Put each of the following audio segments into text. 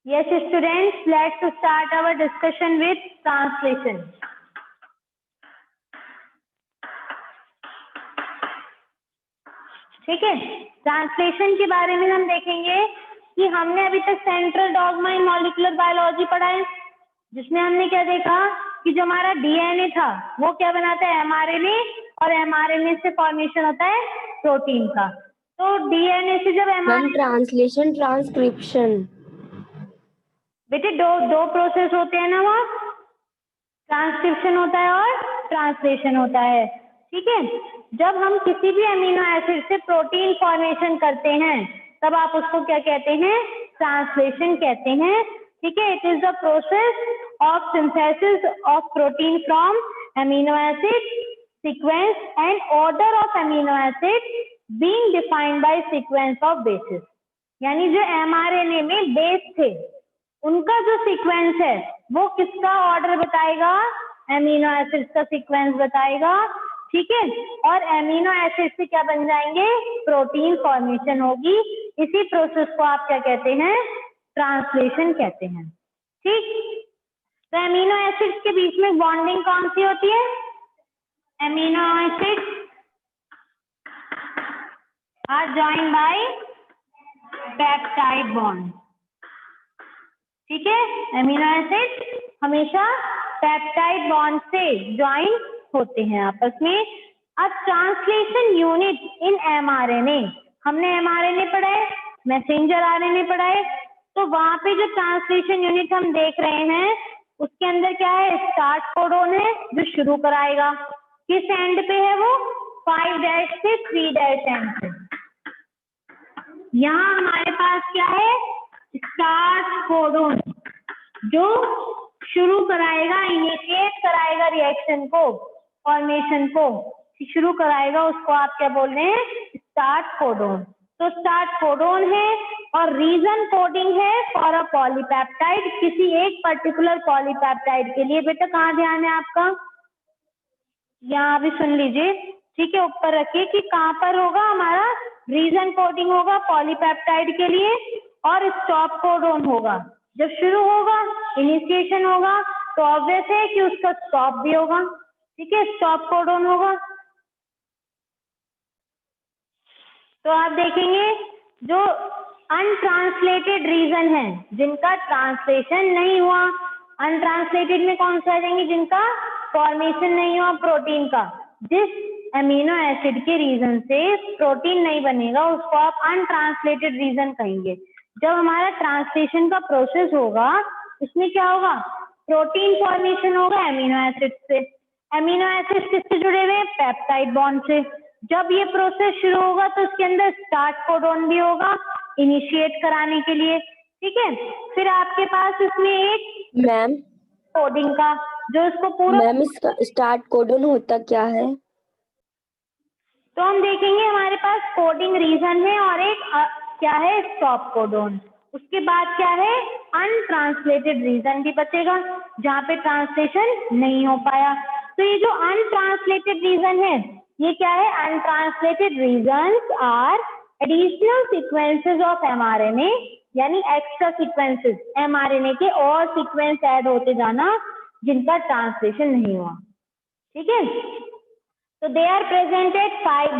Yes, students, let's start our discussion with translation. ठीक है, translation के बारे में हम देखेंगे कि हमने अभी तक सेंट्रल डॉगमा इन मॉलिक्यूलर बायोलॉजी पढ़ा है, जिसमें हमने क्या देखा कि जो हमारा डीएनए था वो क्या बनाता है, एमआरएनए, और एमआरएनए से फॉर्मेशन होता है प्रोटीन का। तो डीएनए से जब मैम ट्रांसलेशन ट्रांसक्रिप्शन बेटे दो प्रोसेस होते हैं ना, वहाँ ट्रांसक्रिप्शन होता है और ट्रांसलेशन होता है। ठीक है, जब हम किसी भी अमीनो एसिड से प्रोटीन फॉर्मेशन करते हैं तब आप उसको क्या कहते हैं, ट्रांसलेशन कहते हैं। ठीक है, it is the process of synthesis of protein from amino acid sequence and order of amino acid being defined by sequence of bases. यानी जो एमआरएनए में बेस थे उनका जो सीक्वेंस है वो किसका ऑर्डर बताएगा, एमिनो एसिड का सीक्वेंस बताएगा। ठीक है, और एमिनो एसिड से क्या बन जाएंगे, प्रोटीन फॉर्मेशन होगी। इसी प्रोसेस को आप क्या कहते हैं, ट्रांसलेशन कहते हैं। ठीक, तो एमिनो एसिड के बीच में बॉन्डिंग कौन सी होती है, amino acid are joined by peptide bond. ठीक है, एमिनो एसिड हमेशा पेप्टाइड बॉन्ड से ज्वाइन होते हैं आपस में। अब ट्रांसलेशन यूनिट इन एमआरएनए, हमने एमआरएनए पढ़ा है, मैसेंजर आरएनए पढ़ा है, तो वहां पे जो ट्रांसलेशन यूनिट हम देख रहे हैं उसके अंदर क्या है, स्टार्ट कोडोन है जो शुरू कराएगा। किस एंड पे है वो, 5' से 3' एंड पे। यहाँ हमारे पास क्या है, स्टार्ट कोडोन जो शुरू कराएगा, इनिशिएट कराएगा रिएक्शन को, फॉर्मेशन को शुरू कराएगा, उसको आप क्या बोल रहे हैं, स्टार्ट कोडोन। तो स्टार्ट कोडोन है और रीजन कोडिंग है फॉर अ पॉलीपेप्टाइड, किसी एक पर्टिकुलर पॉलीपेप्टाइड के लिए। बेटा कहाँ ध्यान है आपका, यहाँ भी सुन लीजिए। ठीक है, ऊपर रखिए कि कहाँ पर होगा हमारा रीजन कोडिंग होगा पॉलीपेप्टाइड के लिए, और स्टॉप कोडोन होगा। जब शुरू होगा, इनिशिएशन होगा, तो ऑब्वियस है कि उसका स्टॉप भी होगा। ठीक है, स्टॉप कोडोन होगा। तो आप देखेंगे जो अनट्रांसलेटेड रीजन है, जिनका ट्रांसलेशन नहीं हुआ, अनट्रांसलेटेड में कौन सा आ जाएंगे, जिनका फॉर्मेशन नहीं हुआ प्रोटीन का, जिस अमीनो एसिड के रीजन से प्रोटीन नहीं बनेगा उसको आप अनट्रांसलेटेड रीजन कहेंगे। जब हमारा ट्रांसलेशन का प्रोसेस होगा उसमें क्या होगा, प्रोटीन फॉर्मेशन होगा अमीनो एसिड से। अमीनो एसिड किससे जुड़े हुए हैं, पेप्टाइड बॉन्ड से। जब ये प्रोसेस शुरू होगा तो उसके अंदर स्टार्ट कोडोन भी होगा इनिशिएट कराने के लिए। ठीक है, फिर आपके पास इसमें एक मैम कोडिंग का जो इसको पूरा, मैम इसका स्टार्ट कोडन होता क्या है, तो हम देखेंगे हमारे पास कोडिंग रीजन है और एक क्या है, स्टॉप कोडोन। उसके बाद क्या है, अनट्रांसलेटेड रीजन भी बचेगा जहाँ पे ट्रांसलेशन नहीं हो पाया। तो ये जो अनट्रांसलेटेड रीजन है ये क्या है, untranslated regions are additional sequences of mRNA, यानी एक्स्ट्रा सीक्वेंसेस, एमआरएनए के और सीक्वेंस ऐड होते जाना जिनका ट्रांसलेशन नहीं हुआ। ठीक है, तो they are presented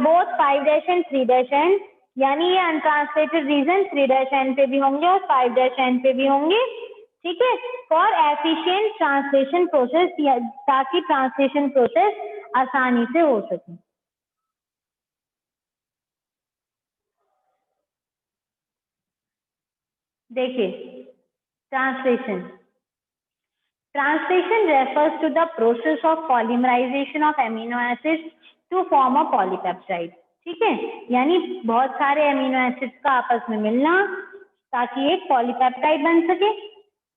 both 5' end 3' end, यानी ये अनट्रांसलेटेड रीजन 3' एंड पे भी होंगे और 5' एंड पे भी होंगे। ठीक है, फॉर एफिशिएंट ट्रांसलेशन प्रोसेस, ताकि ट्रांसलेशन प्रोसेस आसानी से हो सके। देखिए translation, translation refers to the process of polymerization of amino acids to form a polypeptide. ठीक है, यानी बहुत सारे एमिनो एसिड्स का आपस में मिलना ताकि एक पॉलीपेप्टाइड बन सके,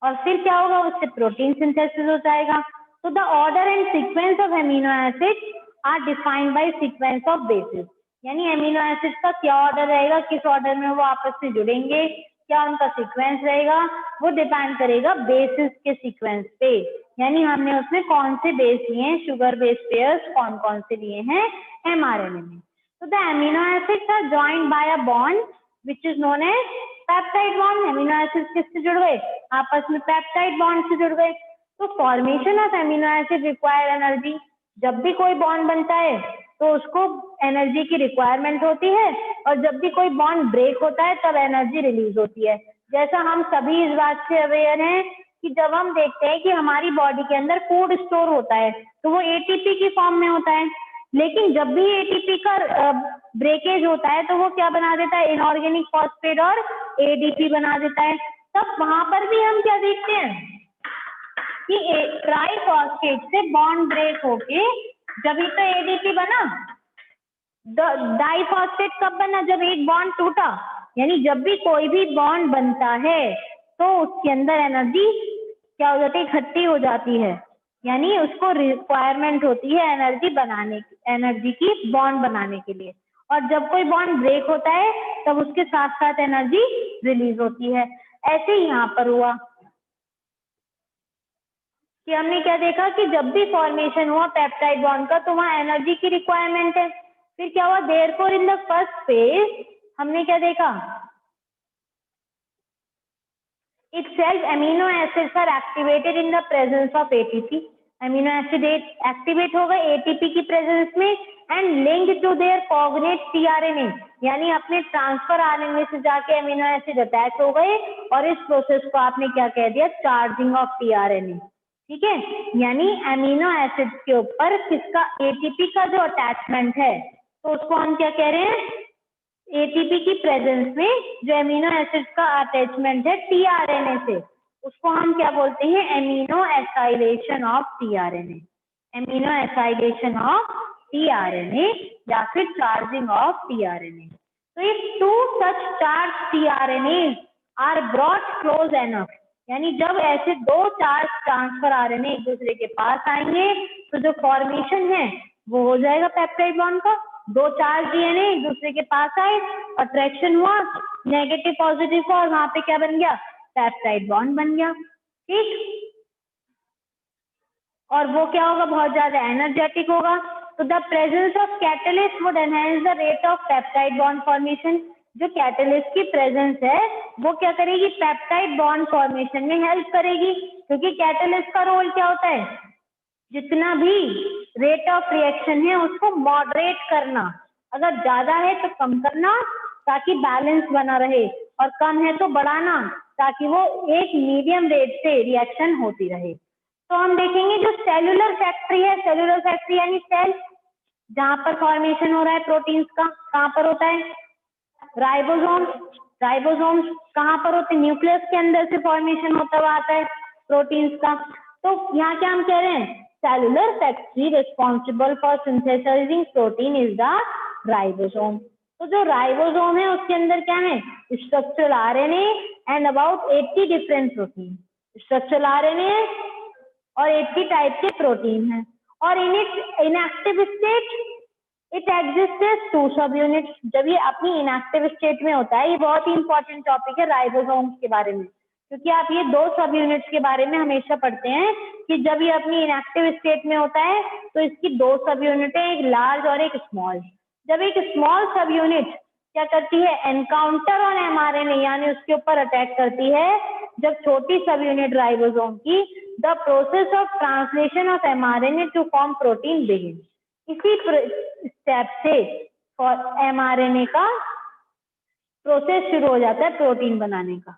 और फिर क्या होगा, उससे प्रोटीन सिंथेसिस हो जाएगा। तो the order and sequence of amino acids are defined by sequence of bases, यानी एमिनो एसिड्स का क्या ऑर्डर रहेगा, किस ऑर्डर में वो आपस में जुड़ेंगे, क्या उनका सीक्वेंस रहेगा, वो डिपेंड करेगा बेसिस के सीक्वेंस पे। यानी हमने उसमें कौन से बेस लिए हैं, शुगर बेस पेयर्स कौन कौन से लिए हैं एमआरएनए में। तो the amino acids are joined by a bond which is known as peptide bond, amino acid किससे जुड़ गए, आपस में पेप्टाइड बॉन्ड से जुड़ गए। तो formation of amino acid require energy. जब भी कोई बॉन्ड बनता है तो उसको एनर्जी की रिक्वायरमेंट होती है, और जब भी कोई बॉन्ड ब्रेक होता है तब एनर्जी रिलीज होती है। जैसा हम सभी इस बात से अवेयर हैं कि जब हम देखते हैं कि हमारी बॉडी के अंदर फूड स्टोर होता है तो वो एटीपी की फॉर्म में होता है, लेकिन जब भी एटीपी का ब्रेकेज होता है तो वो क्या बना देता है, इनऑर्गेनिक फॉस्फेट और एडीपी बना देता है। तब वहां पर भी हम क्या देखते हैं कि ट्राइफॉस्फेट से बॉन्ड ब्रेक होके जब ही तो एडीपी बना, डाइफॉस्फेट कब बना, जब एक बॉन्ड टूटा। यानी जब भी कोई भी बॉन्ड बनता है तो उसके अंदर एनर्जी क्या हो जाती है, इकट्ठी हो जाती है, यानी उसको रिक्वायरमेंट होती है एनर्जी बनाने की, एनर्जी की बॉन्ड बनाने के लिए। और जब कोई बॉन्ड ब्रेक होता है तब उसके साथ साथ एनर्जी रिलीज होती है। ऐसे ही यहाँ पर हुआ कि हमने क्या देखा कि जब भी फॉर्मेशन हुआ पेप्टाइड बॉन्ड का तो वहां एनर्जी की रिक्वायरमेंट है। फिर क्या हुआ, therefore in the first phase हमने क्या देखा, itself amino acids are activated in the presence of ATP. Amino acid activate हो गए एटीपी की प्रेजेंस में and link to their cognate tRNA, यानी अपने ट्रांसफर आरएनए से जाके अमीनो एसिड अटैच हो गए और इस प्रोसेस को आपने क्या कह दिया, चार्जिंग ऑफ टीआरएनए। ठीक है, यानी अमीनो एसिड के ऊपर किसका, एटीपी का जो अटैचमेंट है तो उसको हम क्या कह रहे हैं, एटीपी की प्रेजेंस में जो एमिनो एसिड का अटैचमेंट है टीआरएनए से उसको हम क्या बोलते हैं, amino acylation of tRNA, amino acylation of tRNA या फिर चार्जिंग ऑफ टीआरएनए। तो ये two such charge tRNA are brought close enough, यानी जब ऐसे दो चार्ज ट्रांसफर आरएनए एक दूसरे के पास आएंगे तो जो फॉर्मेशन है वो हो जाएगा पेप्टाइड बॉन्ड का। दो चार्ज डीएनए एक दूसरे के पास आए, अट्रैक्शन हुआ नेगेटिव पॉजिटिव का और वहां पे क्या बन गया, पेप्टाइड बॉन्ड बन गया। ठीक, और वो क्या होगा, बहुत ज्यादा एनर्जेटिक होगा। तो the presence of catalyst would enhance the rate of peptide bond formation. जो कैटलिस्ट की प्रेजेंस है वो क्या करेगी, पेप्टाइड बॉन्ड फॉर्मेशन में हेल्प करेगी, क्योंकि कैटलिस्ट का रोल क्या होता है, जितना भी रेट ऑफ रिएक्शन है उसको मॉडरेट करना, अगर ज्यादा है तो कम करना ताकि बैलेंस बना रहे, और कम है तो बढ़ाना ताकि वो एक मीडियम रेट से रिएक्शन होती रहे। तो हम देखेंगे जो सेलुलर फैक्ट्री है, सेलुलर फैक्ट्री यानी सेल जहां पर फॉर्मेशन हो रहा है प्रोटीन्स का, कहाँ पर होता है, राइबोसोम। राइबोसोम कहाँ पर होते हैं, न्यूक्लियस के अंदर से फॉर्मेशन होता हुआ आता है प्रोटीन्स का। तो यहाँ क्या हम कह रहे हैं, cellular factory responsible for synthesizing protein is the ribosome. तो जो राइबोसोम है उसके अंदर क्या है, structural RNA and about 80 different protein, structural RNA और 80 टाइप के प्रोटीन है। और in it inactive state it exist two subunits. जब ये अपनी इनएक्टिव स्टेट में होता है, ये बहुत ही इंपॉर्टेंट टॉपिक है राइबोसोम्स के बारे में, क्योंकि आप ये दो सब यूनिट्स के बारे में हमेशा पढ़ते हैं कि जब ये अपनी इनएक्टिव स्टेट में होता है तो इसकी दो सब यूनिट है, एक लार्ज और एक स्मॉल। जब एक स्मॉल सब यूनिट क्या करती है, एनकाउंटर ऑन एमआरएनए यानी उसके ऊपर अटैक करती है, जब छोटी सब यूनिट राइबोसोम की the process of translation of mRNA to form protein begin. इसी स्टेप से एमआरएनए का प्रोसेस शुरू हो जाता है प्रोटीन बनाने का।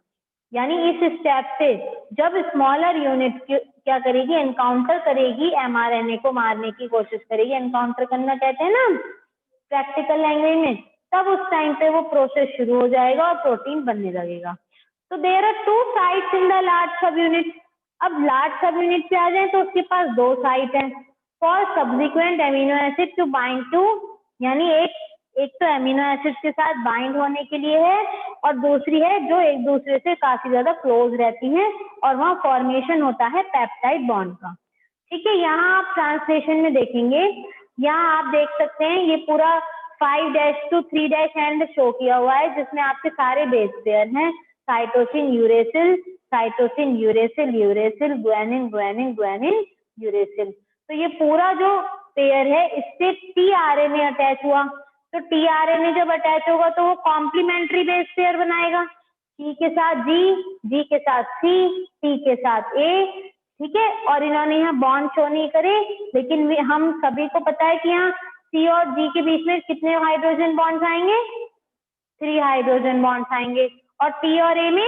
यानी इस स्टेप से जब स्मॉलर यूनिट क्या करेगी, एनकाउंटर करेगी, एमआरएनए को मारने की कोशिश करेगी, एनकाउंटर करना कहते हैं ना प्रैक्टिकल लैंग्वेज में, तब उस टाइम पे वो प्रोसेस शुरू हो जाएगा और प्रोटीन बनने लगेगा। तो there are two sites in the large subunit. अब लार्ज सब यूनिट पे आ जाए तो उसके पास दो साइट है for subsequent amino acid to bind to, यानी एक तो एमिनो एसिड के साथ बाइंड होने के लिए है और दूसरी है जो एक दूसरे से काफी ज्यादा क्लोज रहती हैं और वहाँ फॉर्मेशन होता है पेप्टाइड बॉन्ड का। ठीक है, यहाँ आप ट्रांसलेशन में देखेंगे, यहाँ आप देख सकते हैं ये पूरा 5' to 3' एंड शो किया हुआ है जिसमें आपके सारे बेस पेयर हैं, cytosine uracil, cytosine uracil uracil, guanine guanine guanine uracil. तो ये पूरा जो पेयर है इससे टीआरएनए अटैच हुआ, तो टीआरएनए जब अटैच होगा तो वो कॉम्प्लीमेंट्री बेस पेयर बनाएगा। C के साथ G, G के साथ C, C के साथ A, ठीक है। और इन्होंने यहाँ बॉन्ड शो नहीं करे, लेकिन हम सभी को पता है कि यहाँ C और G के बीच में कितने हाइड्रोजन बॉन्ड्स आएंगे, 3 हाइड्रोजन बॉन्ड्स आएंगे, और T और A में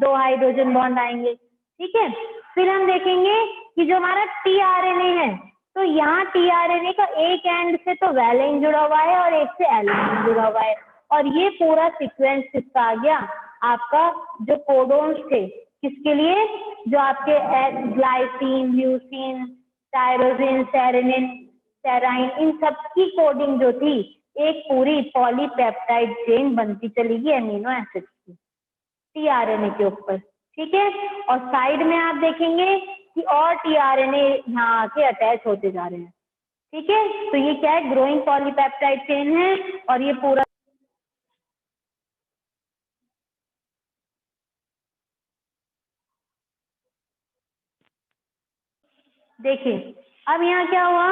2 हाइड्रोजन बॉन्ड आएंगे, ठीक है। फिर हम देखेंगे कि जो हमारा tRNA है, तो यहाँ tRNA का एक एंड से तो वैलेन जुड़ा हुआ है और एक से एलेनिन जुड़ा हुआ है, और ये पूरा सीक्वेंस किसका आ गया, आपका जो कोडोन्स थे किसके लिए, जो आपके ग्लाइसिन, ल्यूसीन, टायरोसिन, सेरेनिन, सेराइन, इन सब की कोडिंग जो थी एक पूरी पॉलीपेप्टाइड चेन बनती चलेगी अमीनो एसिड की टीआरएनए के ऊपर, ठीक है। और साइड में आप देखेंगे कि और टीआरएनए यहाँ आके अटैच होते जा रहे हैं, ठीक है। तो ये क्या है, ग्रोइंग पॉलीपेप्टाइड चेन है, और ये पूरा देखिए। अब यहाँ क्या हुआ,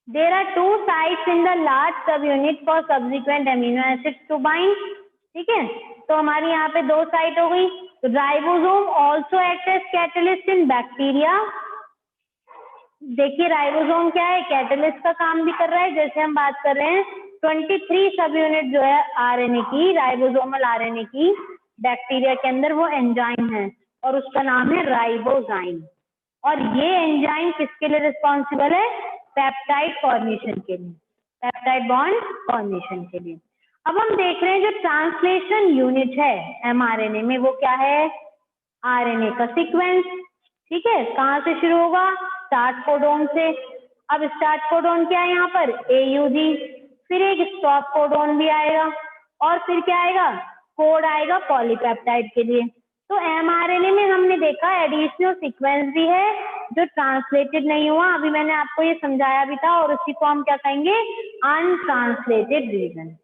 there are 2 sites in the large subunit for subsequent amino acids to bind, ठीक है। तो हमारी यहाँ पे 2 साइट हो गई। तो ribosome also act as catalyst in bacteria. देखिए राइबोसोम क्या है, कैटलिस्ट का काम भी कर रहा है। जैसे हम बात कर रहे हैं 23 सब यूनिट जो है आरएनए की, राइबोसोमल आरएनए की बैक्टीरिया के अंदर, वो एंजाइम है और उसका नाम है राइबोजाइम। और ये एंजाइम किसके लिए रिस्पॉन्सिबल है, पेप्टाइड फॉर्मेशन के लिए, पेप्टाइड बॉन्ड फॉर्मेशन के लिए। अब हम देख रहे हैं जो ट्रांसलेशन यूनिट है एमआरएनए में, वो क्या है, आरएनए का सीक्वेंस, ठीक है। कहाँ से शुरू होगा, स्टार्ट कोडोन से। अब स्टार्ट कोडोन क्या है यहाँ पर, एयूजी, फिर एक स्टॉप कोडोन भी आएगा, और फिर क्या आएगा, कोड आएगा पॉलीपेप्टाइड के लिए। तो एमआरएनए में हमने देखा एडिशनल सीक्वेंस भी है जो ट्रांसलेटेड नहीं हुआ, अभी मैंने आपको ये समझाया भी था, और उसी को हम क्या कहेंगे, अनट्रांसलेटेड रीजन।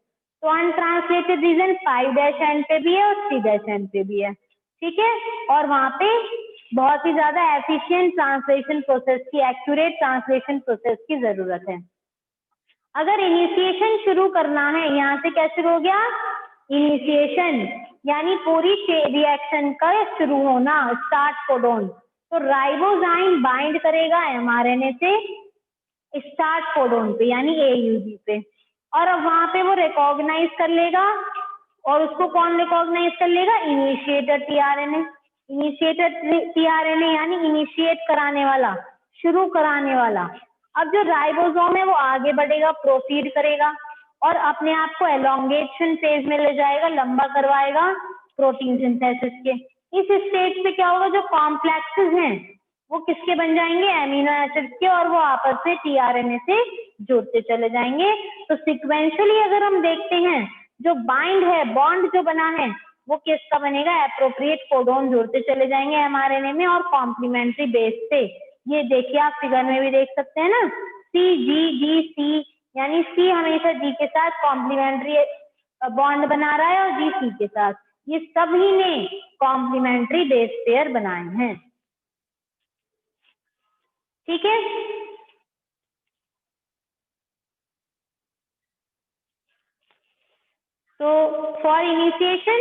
तो अनट्रांसलेटेड रीजन 5' एंड पे भी है और 3' एंड पे भी है, ठीक है। और वहां पे बहुत ही ज्यादा एफिशिएंट ट्रांसलेशन प्रोसेस की, एक्यूरेट ट्रांसलेशन प्रोसेस की जरूरत है। अगर इनिशिएशन शुरू करना है, यहाँ से क्या शुरू हो गया, इनिशिएशन यानी पूरी रिएक्शन का शुरू होना, स्टार्ट कोडोन। तो राइबोजाइम बाइंड करेगा एमआरएनए से स्टार्ट कोडोन पे यानी एयूजी पे, और अब वहां पे वो रिकॉग्नाइज कर लेगा, और उसको कौन रिकॉग्नाइज कर लेगा, इनिशिएटर टीआरएनए। इनिशिएटर टीआरएनए यानी इनिशिएट कराने वाला, शुरू कराने वाला। अब जो राइबोसोम है वो आगे बढ़ेगा, प्रोसीड करेगा, और अपने आप को एलोंगेशन फेज में ले जाएगा, लंबा करवाएगा प्रोटीन सिंथेसिस के। इस स्टेज पे क्या होगा, जो कॉम्प्लेक्सेस हैं वो किसके बन जाएंगे, एमिनो एसिड्स के, और वो आपस में टीआरएनए से जुड़ते चले जाएंगे। तो सिक्वेंशियली अगर हम देखते हैं, जो बाइंड है, बॉन्ड जो बना है, वो किसका बनेगा, एप्रोप्रिएट कोडोन जुड़ते चले जाएंगे एमआरएनए में, और कॉम्प्लीमेंट्री बेस पे। ये देखिए आप फिगर में भी देख सकते हैं ना, सी जी जी सी, यानी सी हमेशा जी के साथ कॉम्प्लीमेंट्री बॉन्ड बना रहा है और जी सी के साथ, ये सभी ने कॉम्प्लीमेंट्री बेस पेयर बनाए हैं, ठीक है। So for initiation,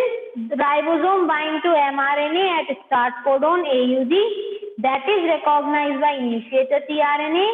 ribosome bind to mRNA at start codon AUG, that is recognized by initiator tRNA.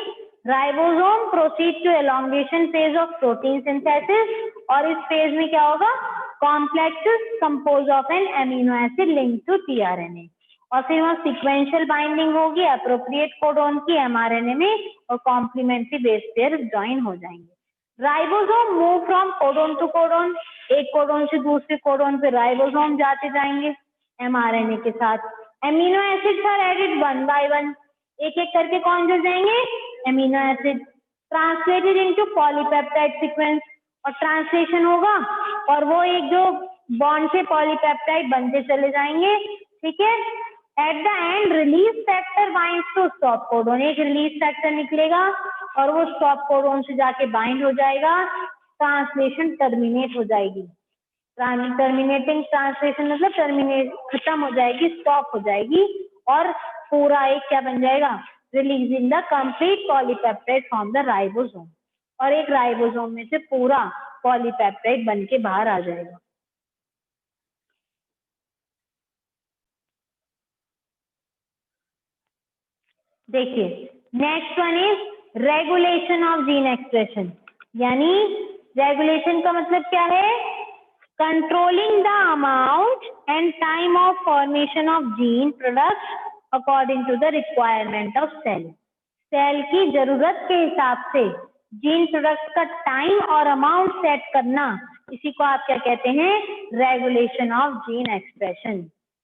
Ribosome proceed to elongation phase of protein synthesis, और इस phase में क्या होगा, complexes composed of an amino acid linked to tRNA, और फिर वहाँ sequential binding होगी appropriate codon की mRNA में, और complementary base pair join हो जाएंगे। Ribosome move from codon to codon, एक कोडोन से दूसरे कोडोन पे राइबोसोम जाते जाएंगे एमआरएनए के साथ। Amino acids are added 1 by 1, एक एक करके कौन जुड़ जाएंगे, amino acid, translated into polypeptide sequence, और ट्रांसलेशन होगा, और वो एक जो बॉन्ड से पॉलीपेप्टाइड बनते चले जाएंगे, ठीक है। At the end release factor binds to stop codon, एक रिलीज फैक्टर निकलेगा और वो स्टॉप कोडोन से जाके बाइंड हो जाएगा, ट्रांसलेशन टर्मिनेट हो जाएगी। टर्मिनेटिंग ट्रांसलेशन मतलब टर्मिनेट, खत्म हो जाएगी, स्टॉप हो जाएगी, और पूरा एक क्या बन जाएगा, releasing the complete polypeptide from the ribosome, और एक राइबोसोम में से पूरा पॉलीपेप्टाइड बन के बाहर आ जाएगा। देखिए next one is regulation of gene expression, यानी रेगुलेशन का मतलब क्या है? Controlling the amount and time of formation of gene products according to the requirement of cell. Cell की जरूरत के हिसाब से जीन प्रोडक्ट का टाइम और अमाउंट सेट करना, इसी को आप क्या कहते हैं? Regulation of gene expression.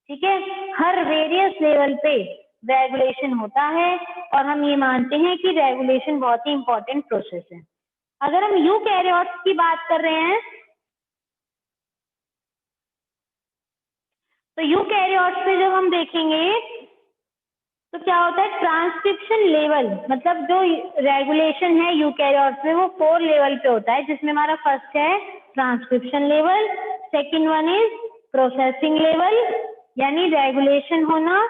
ठीक है, हर वेरियस लेवल पे रेगुलेशन होता है और हम ये मानते हैं कि रेगुलेशन बहुत ही इंपॉर्टेंट प्रोसेस है। अगर हम यूकैरियोट्स की बात कर रहे हैं तो यूकैरियोट्स में जब हम देखेंगे तो क्या होता है? ट्रांसक्रिप्शन लेवल, मतलब जो रेगुलेशन है यूकैरियोट्स में वो 4 लेवल पे होता है, जिसमें हमारा फर्स्ट है transcription level, second one is processing level यानी रेगुलेशन होना,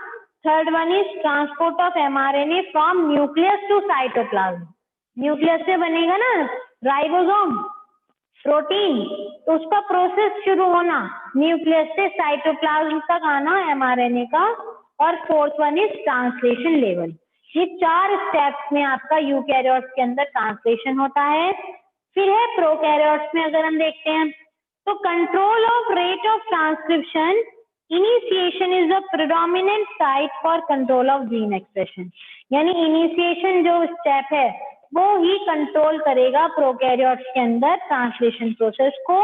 third one is transport of mRNA from nucleus to cytoplasm. Nucleus से बनेगा ना राइबोसोम प्रोटीन, तो उसका प्रोसेस शुरू होना, न्यूक्लियस से साइटोप्लाज्म तक आना एमआरएनए का, और fourth one is translation level. ये 4 स्टेप्स में आपका यूकैरियोट्स के अंदर ट्रांसलेशन होता है। फिर है प्रोकैरियोट्स में अगर हम देखते हैं तो control of rate of transcription initiation is the predominant site for control of gene expression, यानी इनिशिएशन जो स्टेप है वो ही कंट्रोल करेगा प्रोकैरियोट्स के अंदर ट्रांसलेशन प्रोसेस को।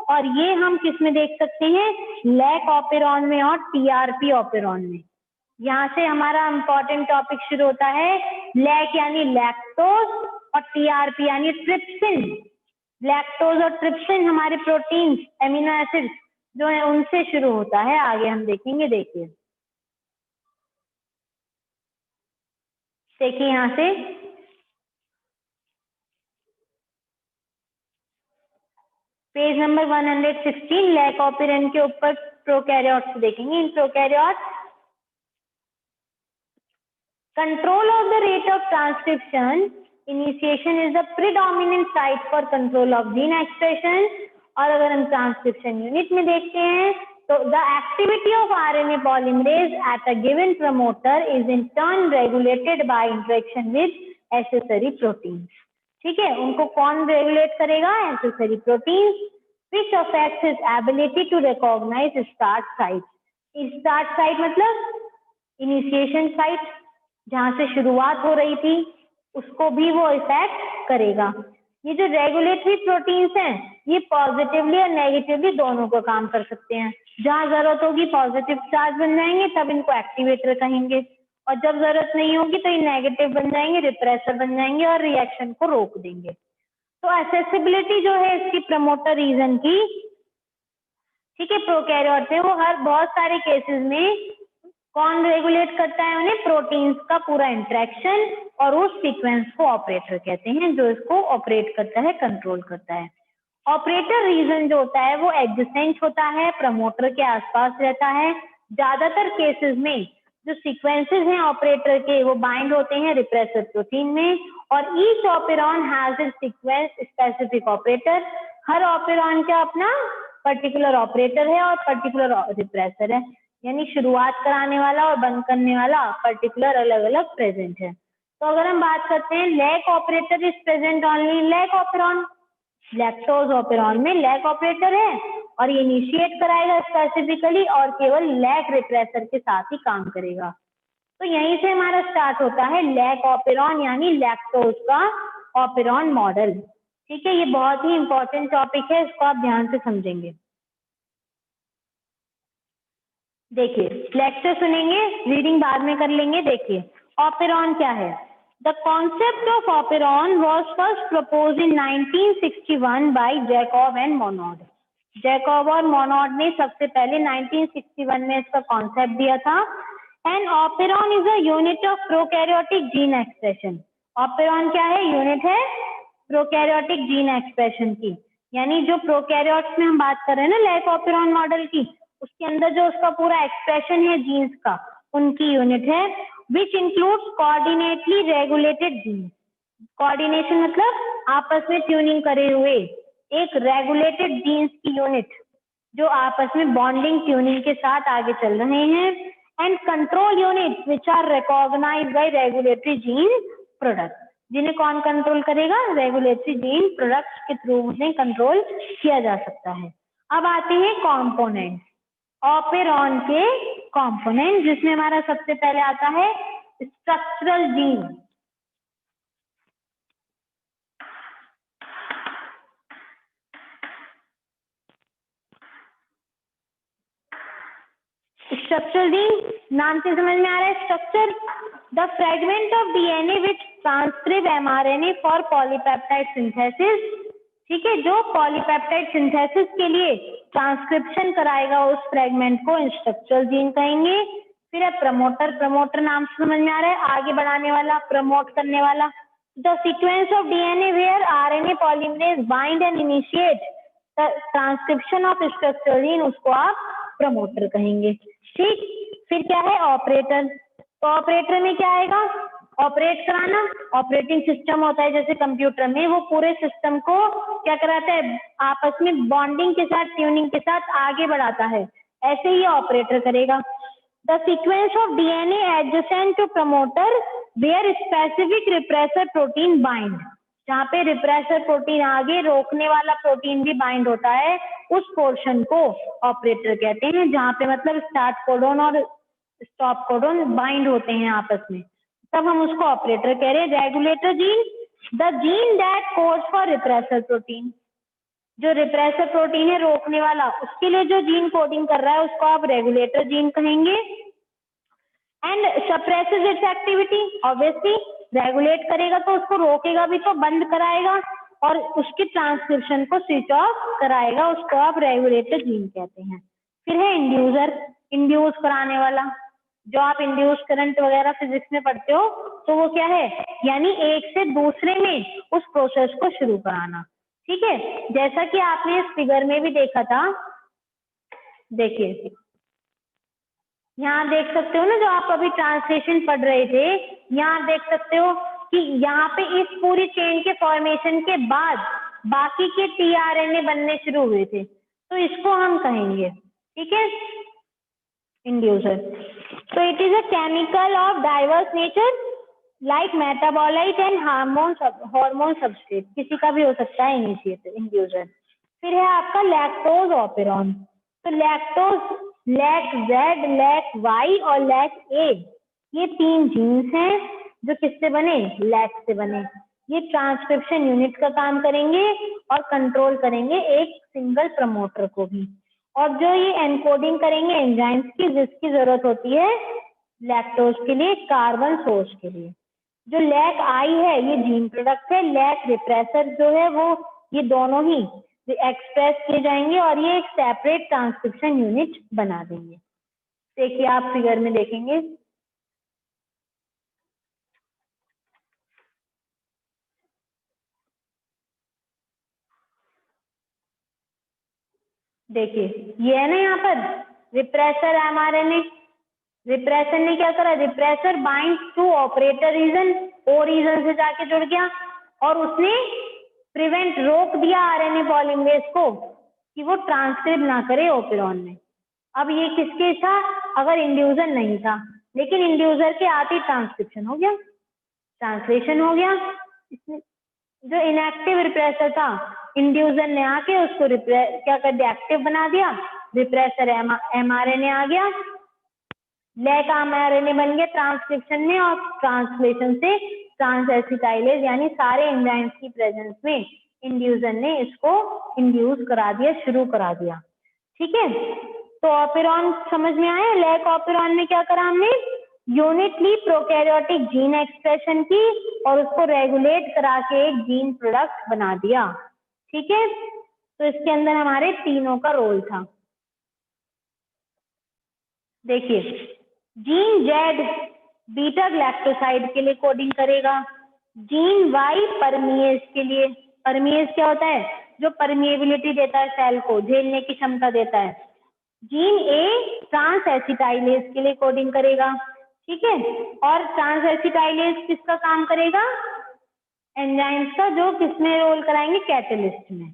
और ये हम किस में देख सकते हैं? लैक ऑपेरॉन में और टीआरपी ऑपेरॉन में। यहाँ से हमारा इंपॉर्टेंट टॉपिक शुरू होता है। लैक यानी लैक्टोज और टीआरपी यानी ट्रिप्सिन। लैक्टोज और ट्रिप्सिन हमारे प्रोटीन एमिनो एसिड जो है उनसे शुरू होता है, आगे हम देखेंगे। देखिए यहाँ से पेज नंबर 116 लैक ऑपेरॉन के ऊपर प्रोकैरियोट्स देखेंगे। In prokaryotes control of the rate of transcription initiation is the predominant site for control of gene expression। और अगर हम ट्रांसक्रिप्शन यूनिट में देखते हैं तो the activity of RNA polymerase at a given promoter is in turn regulated by interaction with accessory proteins। ठीक है, उनको कौन रेगुलेट करेगा? accessory proteins which affects its ability to recognize start site। start site मतलब initiation site जहां से शुरुआत हो रही थी उसको भी वो इफेक्ट करेगा। ये जो रेगुलेटरी प्रोटीन्स हैं ये पॉजिटिवली और नेगेटिवली दोनों को काम कर सकते हैं। जहां जरूरत होगी पॉजिटिव चार्ज बन जाएंगे, तब इनको एक्टिवेटर कहेंगे, और जब जरूरत नहीं होगी तो ये नेगेटिव बन जाएंगे, रिप्रेसर बन जाएंगे और रिएक्शन को रोक देंगे। तो एक्सेसिबिलिटी जो है इसकी प्रमोटर रीजन की, ठीक है, प्रोकैरियोट में वो हर बहुत सारे केसेस में कौन रेगुलेट करता है? उन्हें प्रोटीन्स का पूरा इंटरेक्शन, और उस सीक्वेंस को ऑपरेटर कहते हैं जो इसको ऑपरेट करता है, कंट्रोल करता है। ऑपरेटर रीजन जो होता है वो एडजेसेंट होता है, प्रमोटर के आसपास रहता है। ज्यादातर केसेस में जो सीक्वेंसेस हैं ऑपरेटर के वो बाइंड होते हैं रिप्रेसर प्रोटीन में, और each operon has its sequence specific operator. Her operon का अपना पर्टिकुलर ऑपरेटर है और पर्टिकुलर रिप्रेसर है, यानी शुरुआत कराने वाला और बंद करने वाला पर्टिकुलर अलग अलग प्रेजेंट है। तो अगर हम बात करते हैं lac operator is present only lac operon, lactose operon में लैक ऑपरेटर है और ये इनिशिएट कराएगा स्पेसिफिकली और केवल लैक रिप्रेसर के साथ ही काम करेगा। तो यहीं से हमारा स्टार्ट होता है लैक ऑपेरॉन यानी लैक्टोज का ऑपेरॉन मॉडल। ठीक है, ये बहुत ही इंपॉर्टेंट टॉपिक है, इसको आप ध्यान से समझेंगे। देखिए लेक्चर सुनेंगे, रीडिंग बाद में कर लेंगे। देखिए ऑपेरॉन क्या है? The concept of operon was first propose in 1961 by Jacob and Monod. Jacob और मोनोड ने सबसे पहले 1961 में इसका कॉन्सेप्ट दिया था। And operon is a unit of prokaryotic gene expression. Operon क्या है? यूनिट है प्रोकैरियोटिक जीन एक्सप्रेशन की, यानी जो प्रोकैरियोट्स में हम बात कर रहे हैं ना लैक ऑपेरॉन मॉडल की, उसके अंदर जो उसका पूरा एक्सप्रेशन है जीन्स का, उनकी यूनिट है। Which includes coordinately regulated genes. Coordination मतलब आपस में ट्यूनिंग करे हुए एक रेगुलेटेड जीन्स की यूनिट जो आपस में बॉन्डिंग ट्यूनिंग के साथ आगे चल रहे हैं। and control units which are recognized by regulatory gene products. जिन्हें कौन कंट्रोल करेगा? रेगुलेटरी जीन प्रोडक्ट्स के थ्रू उन्हें कंट्रोल किया जा सकता है। अब आते हैं कंपोनेंट, ऑपेरॉन के कंपोनेंट, जिसमें हमारा सबसे पहले आता है स्ट्रक्चरल जीन। स्ट्रक्चरल जीन नाम से समझ में आ रहा है structure, the fragment of DNA which transcribe mRNA for polypeptide synthesis. ठीक है, जो पॉलीपेप्टाइड सिंथेसिस के लिए ट्रांसक्रिप्शन कराएगा उस फ्रेगमेंट को स्ट्रक्चरल जीन कहेंगे। फिर है प्रमोटर, प्रमोटर नाम से समझ में आ रहा है आगे बढ़ाने वाला, प्रमोट करने वाला। The sequence of DNA where RNA polymerase bind and initiate the transcription of structural gene, उसको आप प्रमोटर कहेंगे। ठीक, फिर क्या है ऑपरेटर, तो ऑपरेटर में क्या आएगा? ऑपरेट कराना, ऑपरेटिंग सिस्टम होता है जैसे कंप्यूटर में, वो पूरे सिस्टम को क्या कराता है? आपस में बॉन्डिंग के साथ, ट्यूनिंग के साथ आगे बढ़ाता है, ऐसे ही ऑपरेटर करेगा। The sequence of DNA adjacent to promoter where specific repressor protein bind, जहाँ पे रिप्रेसर प्रोटीन आगे रोकने वाला प्रोटीन भी बाइंड होता है, उस पोर्शन को ऑपरेटर कहते हैं, जहाँ पे मतलब स्टार्ट कोडोन और स्टॉप कोडोन बाइंड होते हैं आपस में, तब हम उसको ऑपरेटर कह रहे हैं। Regulator gene, the gene that codes for repressor protein, जो रिप्रेसर प्रोटीन है रोकने वाला, उसके लिए जो जीन कोडिंग कर रहा है उसको आप रेगुलेटर जीन कहेंगे। And suppresses it's activity, obviously regulate करेगा तो उसको रोकेगा भी, तो बंद कराएगा और उसकी ट्रांसक्रिप्शन को स्विच ऑफ कराएगा, उसको आप रेगुलेटर जीन कहते हैं। फिर है इंड्यूसर, इंड्यूस कराने वाला, जो आप इंड्यूस करंट वगैरह फिजिक्स में पढ़ते हो, तो वो क्या है? यानी एक से दूसरे में उस प्रोसेस को शुरू कराना। ठीक है, जैसा कि आपने इस फिगर में भी देखा था, देखिए यहाँ देख सकते हो ना, जो आप अभी ट्रांसलेशन पढ़ रहे थे, यहाँ देख सकते हो कि यहाँ पे इस पूरी चेन के फॉर्मेशन के बाद बाकी के टीआरएनए बनने शुरू हुए थे, तो इसको हम कहेंगे, ठीक है, इंड्यूसर। तो it is a chemical of diverse nature like metabolite and hormone substrate, किसी का भी हो सकता है इनिशिएटर, इंड्यूसर। फिर है आपका लैक्टोज ऑपेरॉन, तो lactose, lac Z, lac Y और लैक ए, ये तीन जीन्स हैं जो किससे बने? लैक से बने। ये ट्रांसक्रिप्शन यूनिट का काम करेंगे और कंट्रोल करेंगे एक सिंगल प्रमोटर को भी, और जो ये एनकोडिंग करेंगे एंजाइम्स की, जिसकी जरूरत होती है लैक्टोज के लिए, कार्बन सोर्स के लिए। जो लैक आई है ये जीन प्रोडक्ट है, लैक रिप्रेसर जो है वो, ये दोनों ही एक्सप्रेस किए जाएंगे और ये एक सेपरेट ट्रांसक्रिप्शन यूनिट बना देंगे। देखिए आप फिगर में देखेंगे, देखिए ये है ना यहाँ पर रिप्रेसर एमआरएनए, रिप्रेसर ने क्या करा? Repressor binds to operator region, O region से जाके जुड़ गया और उसने प्रिवेंट, रोक दिया आरएनए पॉलीमरेज को कि वो ट्रांसक्रिप्ट ना करे ओपेरॉन में। अब ये किसके था? अगर इंड्यूसर नहीं था, लेकिन इंड्यूसर के आते ट्रांसक्रिप्शन हो गया, ट्रांसलेशन हो गया। जो इनएक्टिव रिप्रेसर था, इंड्यूसर ने आके उसको क्या कर दिया? एक्टिव बना दिया, रिप्रेसर एमआरएनए आ गया, लैक एमआरएनए बन गया ट्रांसक्रिप्शन में, और ट्रांसलेशन से ट्रांसएसिटाइलेज यानी सारे एंजाइम्स की प्रेजेंस में इंड्यूसर ने इसको इंड्यूस करा दिया, शुरू करा दिया। ठीक है, तो ऑपेरॉन समझ में आया? लैक ऑपेरॉन में क्या करा हमने? यूनिटली प्रोकैरियोटिक जीन एक्सप्रेशन की और उसको रेगुलेट करा के एक जीन प्रोडक्ट बना दिया। ठीक है, तो इसके अंदर हमारे तीनों का रोल था। देखिए जीन जेड बीटा ग्लैक्टोसाइड के लिए कोडिंग करेगा, जीन वाई परमिएज के लिए, परमिएज क्या होता है? जो परमिएबिलिटी देता है सेल को, झेलने की क्षमता देता है। जीन ए ट्रांस एसिटाइलेज के लिए कोडिंग करेगा, ठीक है, और ट्रांस एसिटाइलेज किसका काम करेगा? एंजाइम्स का, जो किसमें रोल कराएंगे? कैटलिस्ट में।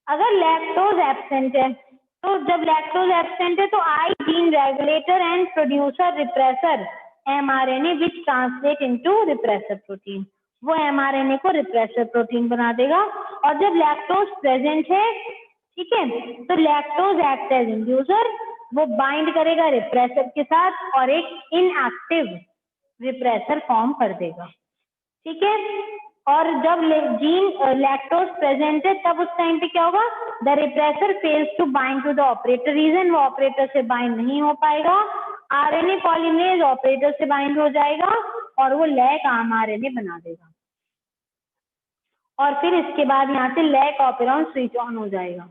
अगर लैक्टोज एब्सेंट है तो तो जब लैक्टोज एब्सेंट है तो आई gene regulator and producer repressor mRNA which translate into repressor protein, वो mRNA को रिप्रेसर प्रोटीन बना देगा। और जब लैक्टोज प्रेजेंट है, ठीक है, तो लैक्टोज एक्ट एज इंड्यूसर, वो बाइंड करेगा रिप्रेसर के साथ और एक इनएक्टिव रिप्रेसर फॉर्म कर देगा, ठीक है। और जब जीन लैक्टोज प्रेजेंट है तब उस टाइम पे क्या होगा, the repressor fails to bind to the operator region, वो ऑपरेटर से बाइंड नहीं हो पाएगा, आरएनए पॉलीमरेज ऑपरेटर से बाइंड हो जाएगा और वो लैक mRNA बना देगा और फिर इसके बाद यहाँ से लैक ऑपेरॉन स्विच ऑन हो जाएगा।